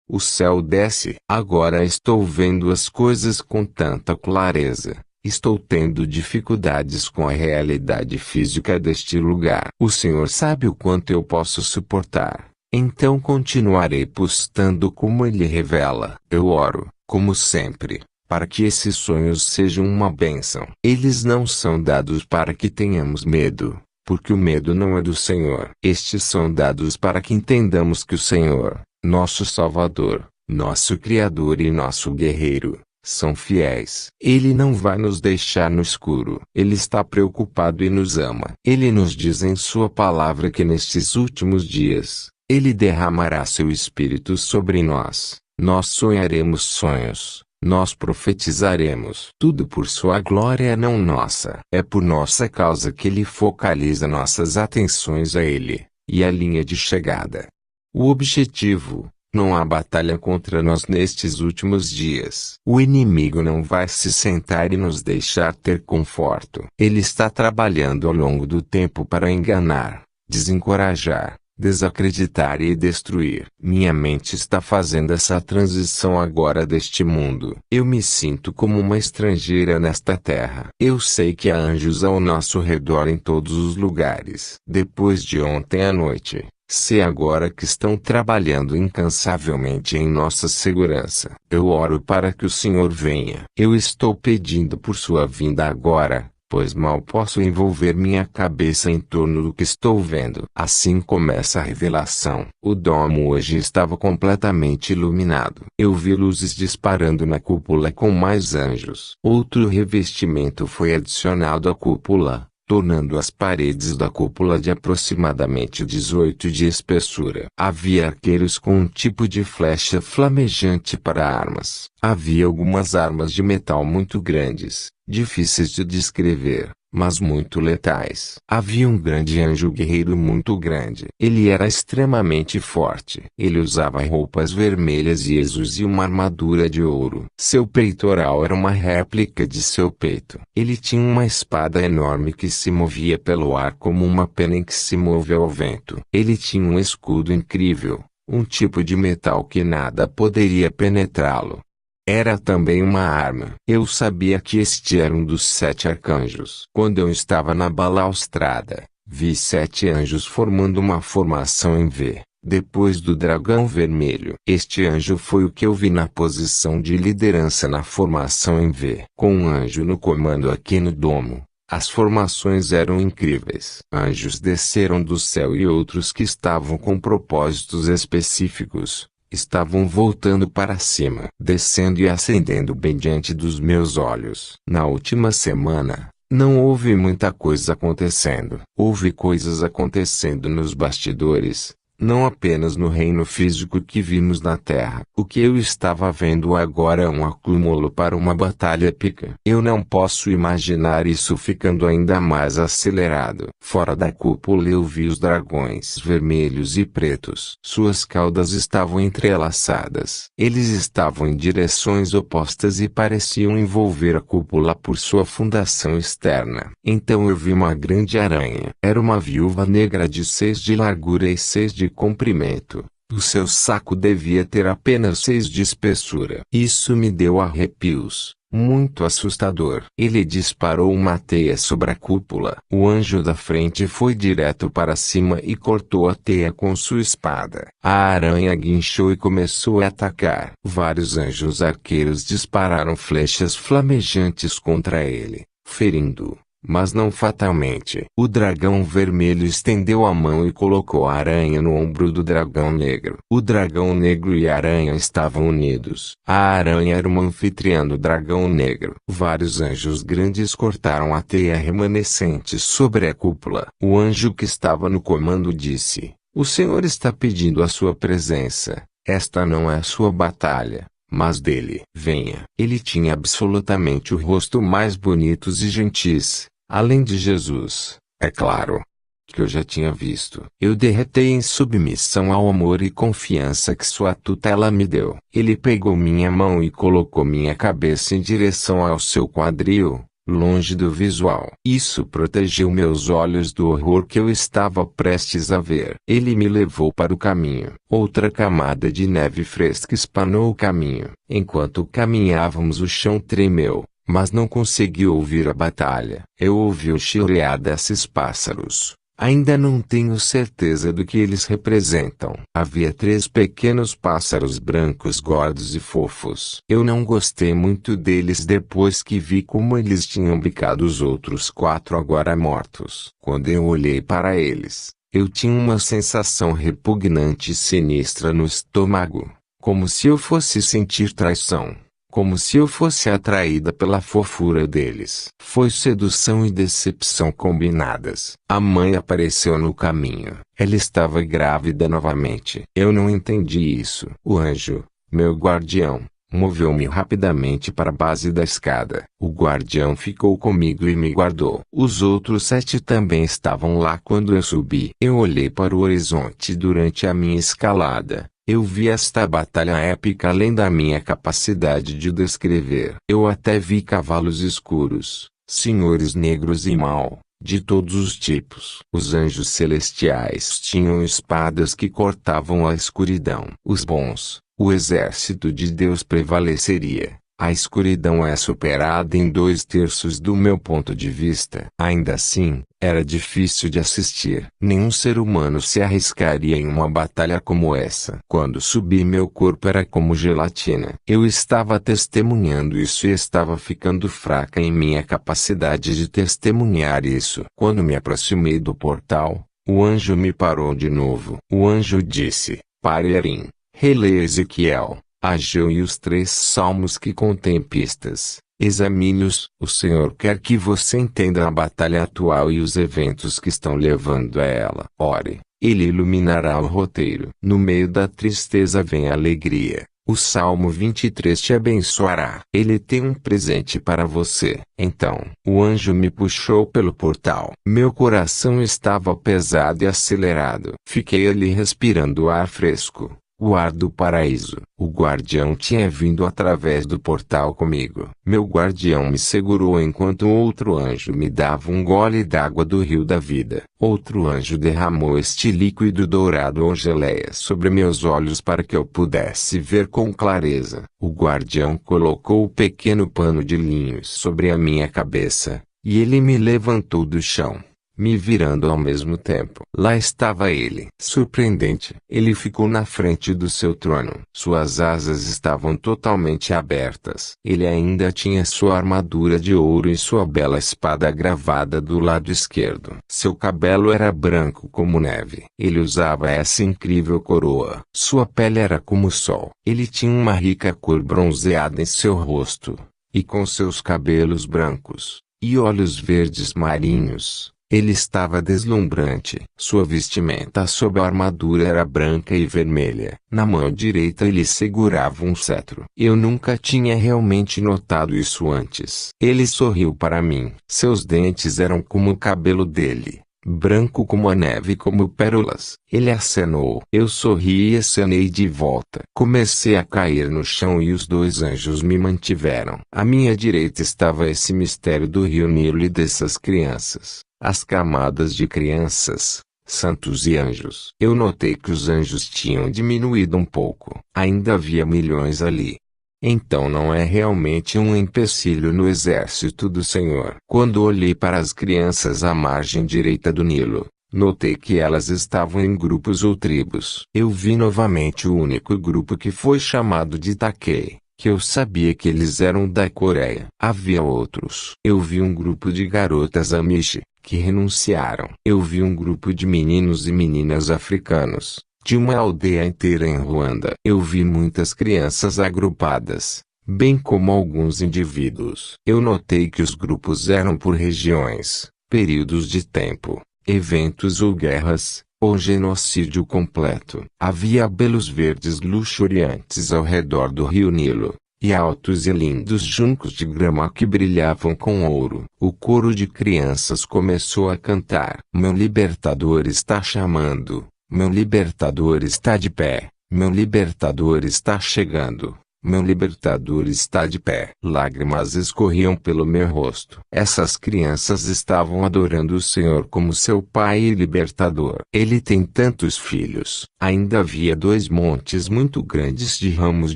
O céu desce. Agora estou vendo as coisas com tanta clareza. Estou tendo dificuldades com a realidade física deste lugar. O Senhor sabe o quanto eu posso suportar. Então continuarei postando como Ele revela. Eu oro, como sempre, para que esses sonhos sejam uma bênção. Eles não são dados para que tenhamos medo, porque o medo não é do Senhor. Estes são dados para que entendamos que o Senhor, nosso Salvador, nosso Criador e nosso guerreiro, são fiéis. Ele não vai nos deixar no escuro. Ele está preocupado e nos ama. Ele nos diz em sua palavra que nestes últimos dias, Ele derramará seu Espírito sobre nós. Nós sonharemos sonhos. Nós profetizaremos. Tudo por sua glória, não nossa. É por nossa causa que Ele focaliza nossas atenções a Ele, e a linha de chegada. O objetivo: não há batalha contra nós nestes últimos dias. O inimigo não vai se sentar e nos deixar ter conforto. Ele está trabalhando ao longo do tempo para enganar, desencorajar, desacreditar e destruir. Minha mente está fazendo essa transição agora deste mundo. Eu me sinto como uma estrangeira nesta terra. Eu sei que há anjos ao nosso redor em todos os lugares. Depois de ontem à noite, sei agora que estão trabalhando incansavelmente em nossa segurança. Eu oro para que o Senhor venha. Eu estou pedindo por sua vinda agora, pois mal posso envolver minha cabeça em torno do que estou vendo. Assim começa a revelação. O domo hoje estava completamente iluminado. Eu vi luzes disparando na cúpula com mais anjos. Outro revestimento foi adicionado à cúpula, tornando as paredes da cúpula de aproximadamente 18 de espessura. Havia arqueiros com um tipo de flecha flamejante para armas. Havia algumas armas de metal muito grandes, difíceis de descrever, mas muito letais. Havia um grande anjo guerreiro muito grande. Ele era extremamente forte. Ele usava roupas vermelhas e azuis e uma armadura de ouro. Seu peitoral era uma réplica de seu peito. Ele tinha uma espada enorme que se movia pelo ar como uma pena em que se move ao vento. Ele tinha um escudo incrível, um tipo de metal que nada poderia penetrá-lo. Era também uma arma. Eu sabia que este era um dos 7 arcanjos. Quando eu estava na balaustrada, vi 7 anjos formando uma formação em V, depois do dragão vermelho. Este anjo foi o que eu vi na posição de liderança na formação em V. Com um anjo no comando aqui no domo, as formações eram incríveis. Anjos desceram do céu e outros que estavam com propósitos específicos estavam voltando para cima, descendo e ascendendo bem diante dos meus olhos. Na última semana, não houve muita coisa acontecendo. Houve coisas acontecendo nos bastidores, não apenas no reino físico que vimos na Terra. O que eu estava vendo agora é um acúmulo para uma batalha épica. Eu não posso imaginar isso ficando ainda mais acelerado. Fora da cúpula eu vi os dragões vermelhos e pretos. Suas caudas estavam entrelaçadas. Eles estavam em direções opostas e pareciam envolver a cúpula por sua fundação externa. Então eu vi uma grande aranha. Era uma viúva negra de 6 de largura e 6 de comprimento. O seu saco devia ter apenas 6 de espessura. Isso me deu arrepios. Muito assustador. Ele disparou uma teia sobre a cúpula. O anjo da frente foi direto para cima e cortou a teia com sua espada. A aranha guinchou e começou a atacar. Vários anjos arqueiros dispararam flechas flamejantes contra ele, ferindo-o, mas não fatalmente. O dragão vermelho estendeu a mão e colocou a aranha no ombro do dragão negro. O dragão negro e a aranha estavam unidos. A aranha era uma anfitriã do dragão negro. Vários anjos grandes cortaram a teia remanescente sobre a cúpula. O anjo que estava no comando disse: "O Senhor está pedindo a sua presença. Esta não é a sua batalha, mas dele. Venha." Ele tinha absolutamente o rosto mais bonitos e gentis, além de Jesus, é claro, que eu já tinha visto. Eu derretei em submissão ao amor e confiança que sua tutela me deu. Ele pegou minha mão e colocou minha cabeça em direção ao seu quadril, longe do visual. Isso protegeu meus olhos do horror que eu estava prestes a ver. Ele me levou para o caminho. Outra camada de neve fresca espanou o caminho. Enquanto caminhávamos, o chão tremeu, mas não consegui ouvir a batalha. Eu ouvi o chilear desses pássaros. Ainda não tenho certeza do que eles representam. Havia 3 pequenos pássaros brancos gordos e fofos. Eu não gostei muito deles depois que vi como eles tinham bicado os outros 4 agora mortos. Quando eu olhei para eles, eu tinha uma sensação repugnante e sinistra no estômago, como se eu fosse sentir traição. Como se eu fosse atraída pela fofura deles. Foi sedução e decepção combinadas. A mãe apareceu no caminho. Ela estava grávida novamente. Eu não entendi isso. O anjo, meu guardião, moveu-me rapidamente para a base da escada. O guardião ficou comigo e me guardou. Os outros 7 também estavam lá quando eu subi. Eu olhei para o horizonte durante a minha escalada. Eu vi esta batalha épica além da minha capacidade de descrever. Eu até vi cavalos escuros, senhores negros e mal, de todos os tipos. Os anjos celestiais tinham espadas que cortavam a escuridão. Os bons, o exército de Deus prevaleceria. A escuridão é superada em 2/3 do meu ponto de vista. Ainda assim, era difícil de assistir. Nenhum ser humano se arriscaria em uma batalha como essa. Quando subi, meu corpo era como gelatina. Eu estava testemunhando isso e estava ficando fraca em minha capacidade de testemunhar isso. Quando me aproximei do portal, o anjo me parou de novo. O anjo disse: Parerim, releia Ezequiel, Ageu e os 3 salmos que contêm pistas. Examine-os. O Senhor quer que você entenda a batalha atual e os eventos que estão levando a ela. Ore. Ele iluminará o roteiro. No meio da tristeza vem a alegria. O Salmo 23 te abençoará. Ele tem um presente para você. Então, o anjo me puxou pelo portal. Meu coração estava pesado e acelerado. Fiquei ali respirando ar fresco. O ar do paraíso. O guardião tinha vindo através do portal comigo. Meu guardião me segurou enquanto outro anjo me dava um gole d'água do rio da vida. Outro anjo derramou este líquido dourado ou geleia sobre meus olhos para que eu pudesse ver com clareza. O guardião colocou o pequeno pano de linho sobre a minha cabeça, e ele me levantou do chão, me virando ao mesmo tempo. Lá estava ele. Surpreendente. Ele ficou na frente do seu trono. Suas asas estavam totalmente abertas. Ele ainda tinha sua armadura de ouro e sua bela espada gravada do lado esquerdo. Seu cabelo era branco como neve. Ele usava essa incrível coroa. Sua pele era como o sol. Ele tinha uma rica cor bronzeada em seu rosto, e com seus cabelos brancos e olhos verdes marinhos, ele estava deslumbrante. Sua vestimenta sob a armadura era branca e vermelha. Na mão direita ele segurava um cetro. Eu nunca tinha realmente notado isso antes. Ele sorriu para mim. Seus dentes eram como o cabelo dele, branco como a neve e como pérolas. Ele acenou. Eu sorri e acenei de volta. Comecei a cair no chão e os 2 anjos me mantiveram. À minha direita estava esse mistério do rio Nilo e dessas crianças. As camadas de crianças, santos e anjos. Eu notei que os anjos tinham diminuído um pouco. Ainda havia milhões ali. Então não é realmente um empecilho no exército do Senhor. Quando olhei para as crianças à margem direita do Nilo, notei que elas estavam em grupos ou tribos. Eu vi novamente o único grupo que foi chamado de Takei, que eu sabia que eles eram da Coreia. Havia outros. Eu vi um grupo de garotas Amish, que renunciaram. Eu vi um grupo de meninos e meninas africanos, de uma aldeia inteira em Ruanda. Eu vi muitas crianças agrupadas, bem como alguns indivíduos. Eu notei que os grupos eram por regiões, períodos de tempo, eventos ou guerras, ou genocídio completo. Havia belos verdes luxuriantes ao redor do rio Nilo, e altos e lindos juncos de grama que brilhavam com ouro. O coro de crianças começou a cantar. Meu libertador está chamando. Meu libertador está de pé. Meu libertador está chegando. Meu libertador está de pé. Lágrimas escorriam pelo meu rosto. Essas crianças estavam adorando o Senhor como seu Pai e libertador. Ele tem tantos filhos. Ainda havia 2 montes muito grandes de ramos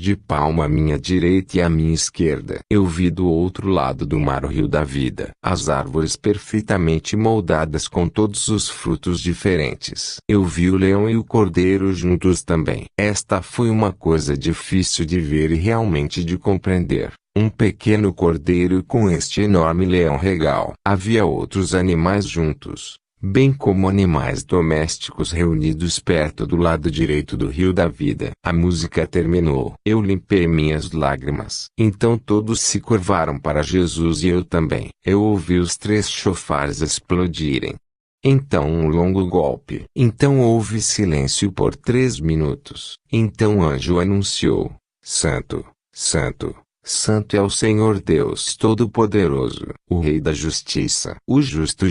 de palma à minha direita e à minha esquerda. Eu vi do outro lado do mar o rio da vida. As árvores perfeitamente moldadas com todos os frutos diferentes. Eu vi o leão e o cordeiro juntos também. Esta foi uma coisa difícil de ver e realmente de compreender. Um pequeno cordeiro com este enorme leão regal. Havia outros animais juntos, bem como animais domésticos reunidos perto do lado direito do rio da vida. A música terminou. Eu limpei minhas lágrimas. Então todos se curvaram para Jesus e eu também. Eu ouvi os 3 chofares explodirem. Então um longo golpe. Então houve silêncio por 3 minutos. Então o anjo anunciou: Santo, Santo, Santo é o Senhor Deus Todo-Poderoso, o Rei da Justiça, o justo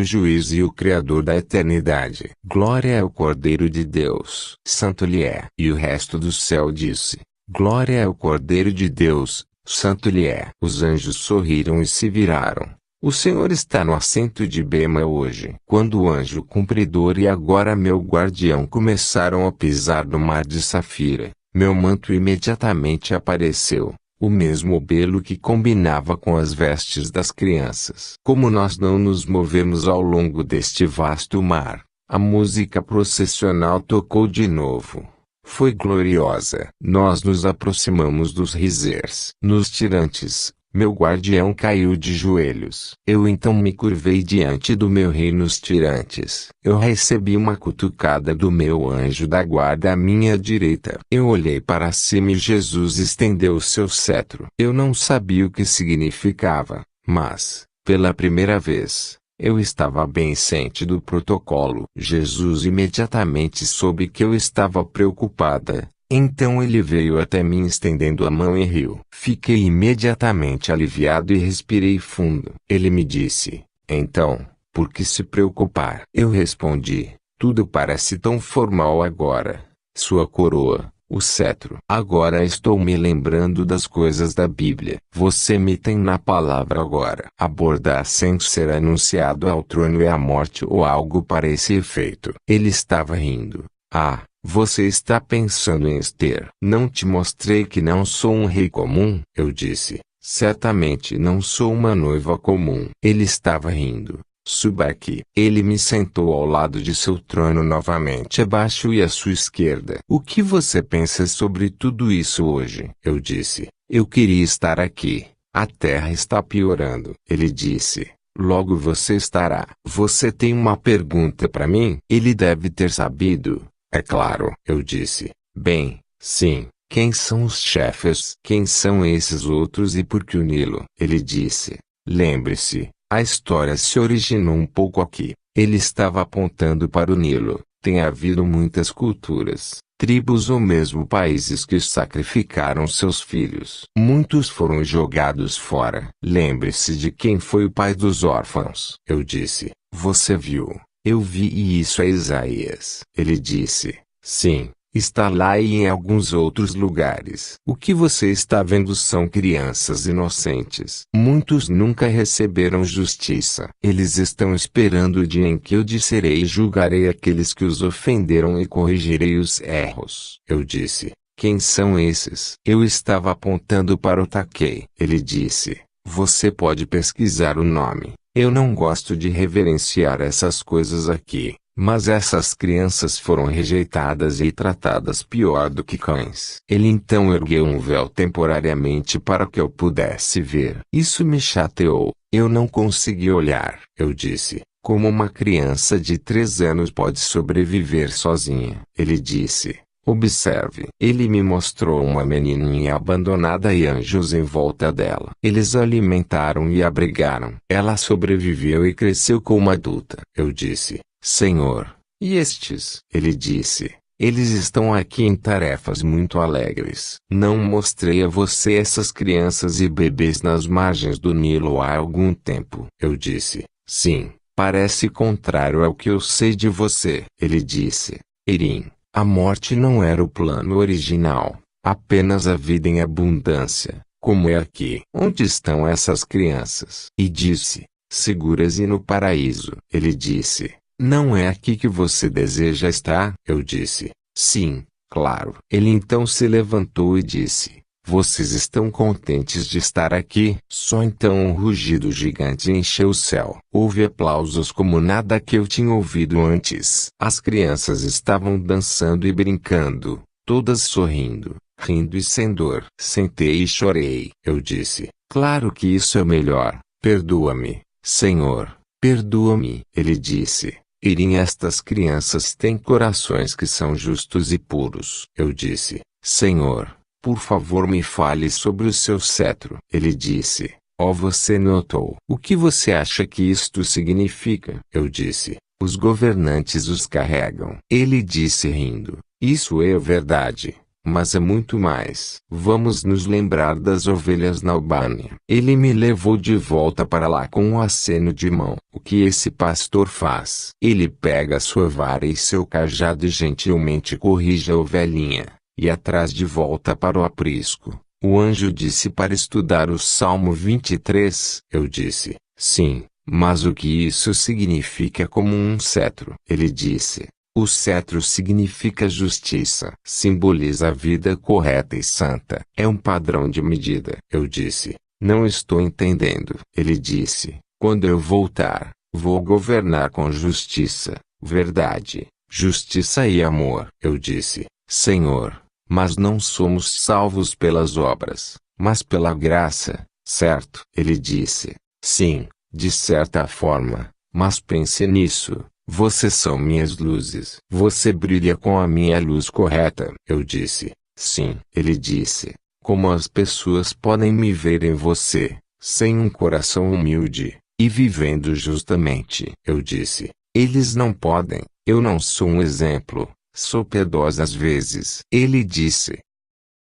juiz e o Criador da eternidade. Glória ao Cordeiro de Deus. Santo lhe é. E o resto do céu disse: Glória ao Cordeiro de Deus, santo lhe é. Os anjos sorriram e se viraram. O Senhor está no assento de bema hoje. Quando o anjo cumpridor e agora meu guardião começaram a pisar no mar de safira, meu manto imediatamente apareceu, o mesmo belo que combinava com as vestes das crianças. Como nós não nos movemos ao longo deste vasto mar, a música processional tocou de novo. Foi gloriosa. Nós nos aproximamos dos risers. Nos tirantes, meu guardião caiu de joelhos. Eu então me curvei diante do meu rei nos tirantes. Eu recebi uma cutucada do meu anjo da guarda à minha direita. Eu olhei para cima e Jesus estendeu o seu cetro. Eu não sabia o que significava, mas, pela primeira vez, eu estava bem ciente do protocolo. Jesus imediatamente soube que eu estava preocupada. Então ele veio até mim estendendo a mão e riu. Fiquei imediatamente aliviado e respirei fundo. Ele me disse: Então, por que se preocupar? Eu respondi: Tudo parece tão formal agora. Sua coroa, o cetro. Agora estou me lembrando das coisas da Bíblia. Você me tem na palavra agora. Aborda sem ser anunciado ao trono e à morte ou algo para esse efeito. Ele estava rindo. Ah, você está pensando em Ester. Não te mostrei que não sou um rei comum? Eu disse. Certamente não sou uma noiva comum. Ele estava rindo. Suba aqui. Ele me sentou ao lado de seu trono novamente abaixo e à sua esquerda. O que você pensa sobre tudo isso hoje? Eu disse. Eu queria estar aqui. A terra está piorando. Ele disse. Logo você estará. Você tem uma pergunta para mim? Ele deve ter sabido. É claro, eu disse. Bem, sim. Quem são os chefes? Quem são esses outros e por que o Nilo? Ele disse. Lembre-se, a história se originou um pouco aqui. Ele estava apontando para o Nilo. Tem havido muitas culturas, tribos ou mesmo países que sacrificaram seus filhos. Muitos foram jogados fora. Lembre-se de quem foi o pai dos órfãos. Eu disse. Você viu? Eu vi e isso é Isaías. Ele disse. Sim, está lá e em alguns outros lugares. O que você está vendo são crianças inocentes. Muitos nunca receberam justiça. Eles estão esperando o dia em que eu disserei e julgarei aqueles que os ofenderam e corrigirei os erros. Eu disse. Quem são esses? Eu estava apontando para o Taquei. Ele disse. Você pode pesquisar o nome. Eu não gosto de reverenciar essas coisas aqui, mas essas crianças foram rejeitadas e tratadas pior do que cães. Ele então ergueu um véu temporariamente para que eu pudesse ver. Isso me chateou. Eu não consegui olhar. Eu disse, como uma criança de 3 anos pode sobreviver sozinha? Ele disse. Observe. Ele me mostrou uma menininha abandonada e anjos em volta dela. Eles a alimentaram e abrigaram. Ela sobreviveu e cresceu como adulta. Eu disse, Senhor, e estes? Ele disse, eles estão aqui em tarefas muito alegres. Não mostrei a você essas crianças e bebês nas margens do Nilo há algum tempo? Eu disse, sim, parece contrário ao que eu sei de você. Ele disse, Erim. A morte não era o plano original. apenas a vida em abundância, como é aqui. Onde estão essas crianças? E disse, seguras e no paraíso. Ele disse, não é aqui que você deseja estar? Eu disse, sim, claro. Ele então se levantou e disse, vocês estão contentes de estar aqui? Só então um rugido gigante encheu o céu. Houve aplausos como nada que eu tinha ouvido antes. As crianças estavam dançando e brincando, todas sorrindo, rindo e sem dor. Sentei e chorei. Eu disse, claro que isso é melhor. Perdoa-me, Senhor, perdoa-me. Ele disse, Irem, estas crianças têm corações que são justos e puros. Eu disse, Senhor, por favor me fale sobre o seu cetro. Ele disse, você notou. O que você acha que isto significa? Eu disse, os governantes os carregam. Ele disse rindo, isso é verdade. Mas é muito mais. Vamos nos lembrar das ovelhas na Albânia. Ele me levou de volta para lá com um aceno de mão. O que esse pastor faz? Ele pega sua vara e seu cajado e gentilmente corrige a ovelhinha, e atrás de volta para o aprisco. O anjo disse para estudar o Salmo 23. Eu disse, sim, mas o que isso significa como um cetro? Ele disse, o cetro significa justiça. Simboliza a vida correta e santa. É um padrão de medida. Eu disse, não estou entendendo. Ele disse, quando eu voltar, vou governar com justiça, verdade, justiça e amor. Eu disse, Senhor, mas não somos salvos pelas obras, mas pela graça, certo? Ele disse, sim, de certa forma, mas pense nisso. Vocês são minhas luzes. Você brilha com a minha luz correta. Eu disse, sim. Ele disse, como as pessoas podem me ver em você, sem um coração humilde, e vivendo justamente? Eu disse, eles não podem. Eu não sou um exemplo, sou piedosa às vezes. Ele disse,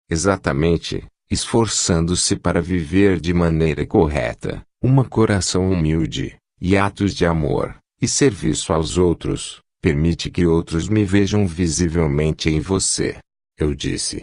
exatamente, esforçando-se para viver de maneira correta, um coração humilde, e atos de amor e serviço aos outros, permite que outros me vejam visivelmente em você. Eu disse,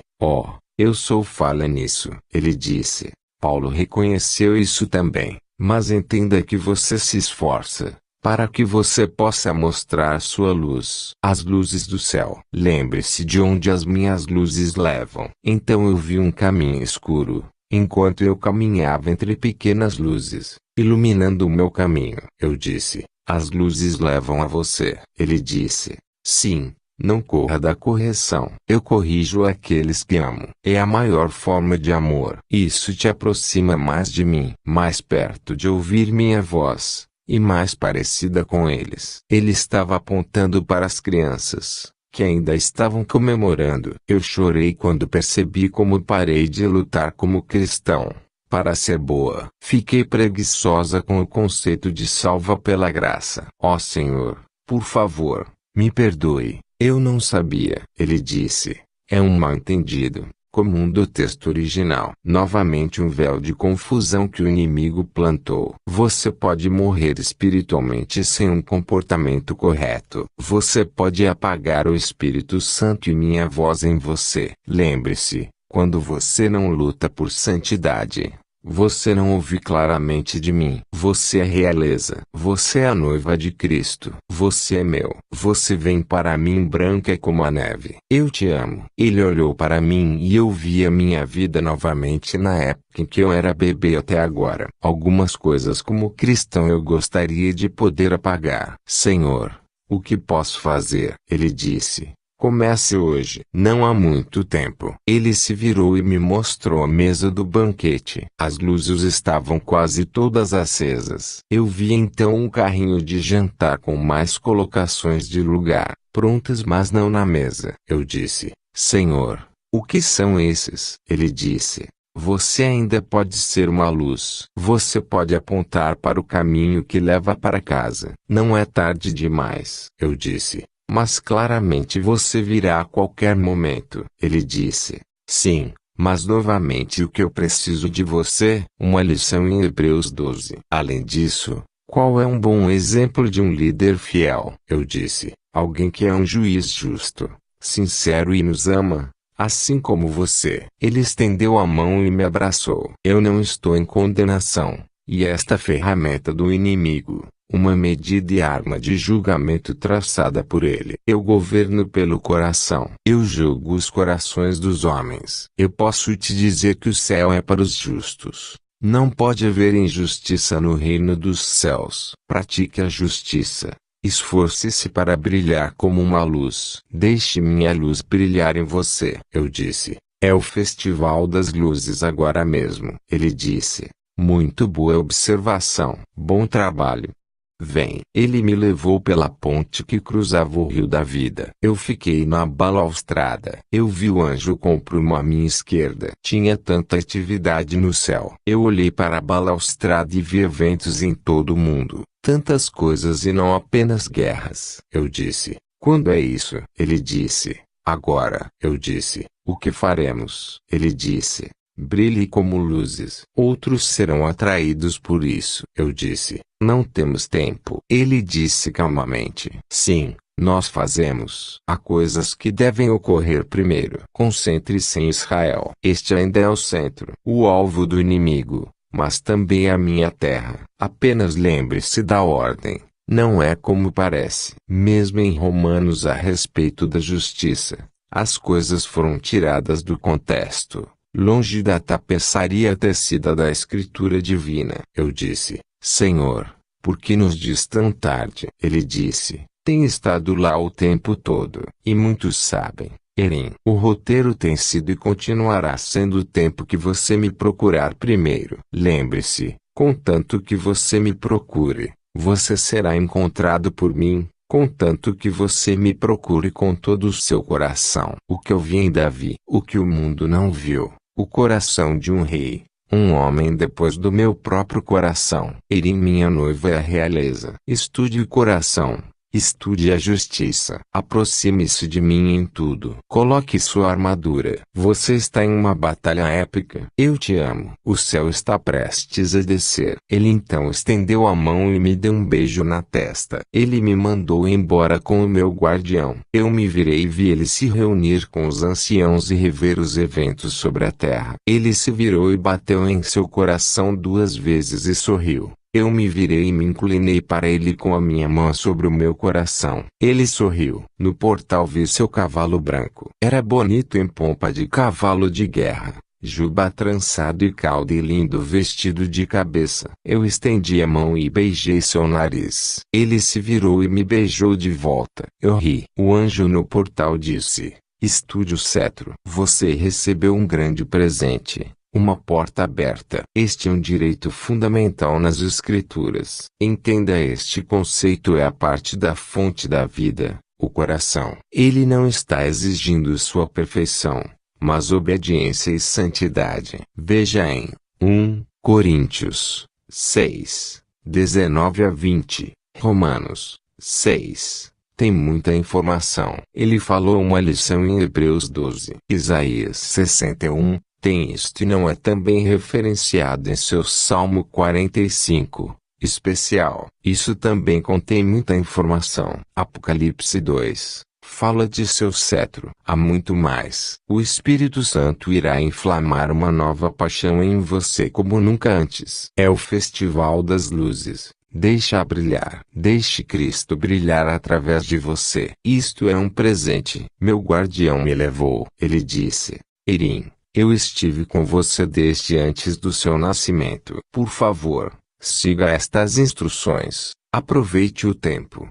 eu sou falha nisso. Ele disse, Paulo reconheceu isso também, mas entenda que você se esforça, para que você possa mostrar sua luz. As luzes do céu. Lembre-se de onde as minhas luzes levam. Então eu vi um caminho escuro, enquanto eu caminhava entre pequenas luzes, iluminando o meu caminho. Eu disse, as luzes levam a você. Ele disse, sim, não corra da correção. Eu corrijo aqueles que amo. É a maior forma de amor. Isso te aproxima mais de mim, mais perto de ouvir minha voz, e mais parecida com eles. Ele estava apontando para as crianças, que ainda estavam comemorando. Eu chorei quando percebi como parei de lutar como cristão para ser boa. Fiquei preguiçosa com o conceito de salva pela graça. Senhor, por favor, me perdoe, eu não sabia. Ele disse, é um mal-entendido, comum do texto original. Novamente um véu de confusão que o inimigo plantou. Você pode morrer espiritualmente sem um comportamento correto. Você pode apagar o Espírito Santo e minha voz em você. Lembre-se, quando você não luta por santidade, você não ouve claramente de mim. Você é realeza. Você é a noiva de Cristo. Você é meu. Você vem para mim branca como a neve. Eu te amo. Ele olhou para mim e eu vi a minha vida novamente na época em que eu era bebê até agora. Algumas coisas como cristão eu gostaria de poder apagar. Senhor, o que posso fazer? Ele disse. Comece hoje. Não há muito tempo. Ele se virou e me mostrou a mesa do banquete. As luzes estavam quase todas acesas. Eu vi então um carrinho de jantar com mais colocações de lugar, prontas mas não na mesa. Eu disse, Senhor, o que são esses? Ele disse, você ainda pode ser uma luz. Você pode apontar para o caminho que leva para casa. Não é tarde demais. Eu disse, mas claramente você virá a qualquer momento. Ele disse, sim, mas novamente o que eu preciso de você? Uma lição em Hebreus 12. Além disso, qual é um bom exemplo de um líder fiel? Eu disse, alguém que é um juiz justo, sincero e nos ama, assim como você. Ele estendeu a mão e me abraçou. Eu não estou em condenação, e esta ferramenta do inimigo, uma medida e arma de julgamento traçada por ele. Eu governo pelo coração. Eu julgo os corações dos homens. Eu posso te dizer que o céu é para os justos. Não pode haver injustiça no reino dos céus. Pratique a justiça. Esforce-se para brilhar como uma luz. Deixe minha luz brilhar em você. Eu disse, é o festival das luzes agora mesmo. Ele disse, muito boa observação. Bom trabalho. Vem. Ele me levou pela ponte que cruzava o rio da vida. Eu fiquei na balaustrada. Eu vi o anjo com o prumo à minha esquerda. Tinha tanta atividade no céu. Eu olhei para a balaustrada e vi eventos em todo o mundo. Tantas coisas e não apenas guerras. Eu disse, quando é isso? Ele disse, agora. Eu disse, o que faremos? Ele disse, brilhe como luzes. Outros serão atraídos por isso. Eu disse, não temos tempo. Ele disse calmamente, sim, nós fazemos. Há coisas que devem ocorrer primeiro. Concentre-se em Israel. Este ainda é o centro, o alvo do inimigo, mas também a minha terra. Apenas lembre-se da ordem. Não é como parece. Mesmo em Romanos a respeito da justiça, as coisas foram tiradas do contexto, longe da tapeçaria tecida da escritura divina. Eu disse, Senhor, por que nos diz tão tarde? Ele disse, tem estado lá o tempo todo, e muitos sabem. Erim, o roteiro tem sido e continuará sendo o tempo que você me procurar primeiro. Lembre-se, contanto que você me procure, você será encontrado por mim, contanto que você me procure com todo o seu coração. O que eu vi em Davi, o que o mundo não viu, o coração de um rei, um homem depois do meu próprio coração. Erim, minha noiva é a realeza. Estude o coração. Estude a justiça. Aproxime-se de mim em tudo. Coloque sua armadura. Você está em uma batalha épica. Eu te amo. O céu está prestes a descer. Ele então estendeu a mão e me deu um beijo na testa. Ele me mandou embora com o meu guardião. Eu me virei e vi ele se reunir com os anciãos e rever os eventos sobre a terra. Ele se virou e bateu em seu coração 2 vezes e sorriu. Eu me virei e me inclinei para ele com a minha mão sobre o meu coração. Ele sorriu. No portal vi seu cavalo branco. Era bonito em pompa de cavalo de guerra, juba trançado e cauda e lindo vestido de cabeça. Eu estendi a mão e beijei seu nariz. Ele se virou e me beijou de volta. Eu ri. O anjo no portal disse, estude o cetro. Você recebeu um grande presente. Uma porta aberta. Este é um direito fundamental nas Escrituras. Entenda, este conceito é a parte da fonte da vida, o coração. Ele não está exigindo sua perfeição, mas obediência e santidade. Veja em 1 Coríntios 6, 19 a 20, Romanos 6. Tem muita informação. Ele falou uma lição em Hebreus 12. Isaías 61. Tem isto e não é também referenciado em seu Salmo 45, especial. Isso também contém muita informação. Apocalipse 2, fala de seu cetro. Há muito mais. O Espírito Santo irá inflamar uma nova paixão em você como nunca antes. É o festival das luzes. Deixa brilhar. Deixe Cristo brilhar através de você. Isto é um presente. Meu guardião me levou. Ele disse, Erim, eu estive com você desde antes do seu nascimento. Por favor, siga estas instruções. Aproveite o tempo.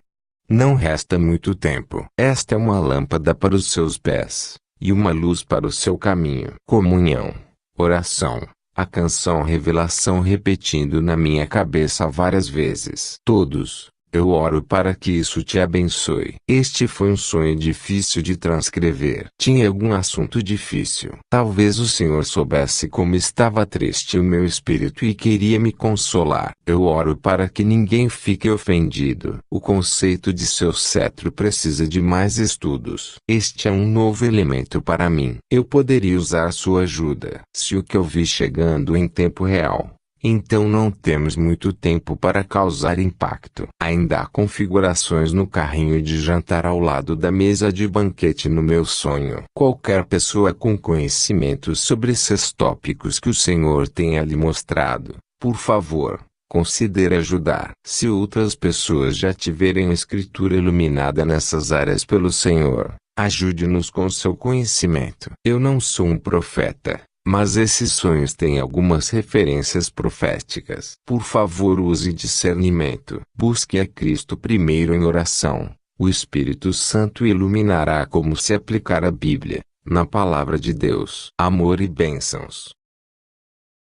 Não resta muito tempo. Esta é uma lâmpada para os seus pés, e uma luz para o seu caminho. Comunhão. Oração. A canção Revelação repetindo na minha cabeça várias vezes. Todos. Eu oro para que isso te abençoe. Este foi um sonho difícil de transcrever. Tinha algum assunto difícil. Talvez o Senhor soubesse como estava triste o meu espírito e queria me consolar. Eu oro para que ninguém fique ofendido. O conceito de seu cetro precisa de mais estudos. Este é um novo elemento para mim. Eu poderia usar sua ajuda. Se o que eu vi chegando em tempo real, Então não temos muito tempo para causar impacto. Ainda há configurações no carrinho de jantar ao lado da mesa de banquete no meu sonho. Qualquer pessoa com conhecimento sobre esses tópicos que o Senhor tenha lhe mostrado, por favor, considere ajudar. Se outras pessoas já tiverem a escritura iluminada nessas áreas pelo Senhor, ajude-nos com seu conhecimento. Eu não sou um profeta, mas esses sonhos têm algumas referências proféticas. Por favor, use discernimento. Busque a Cristo primeiro em oração. O Espírito Santo iluminará como se aplicar a Bíblia, na palavra de Deus. Amor e bênçãos.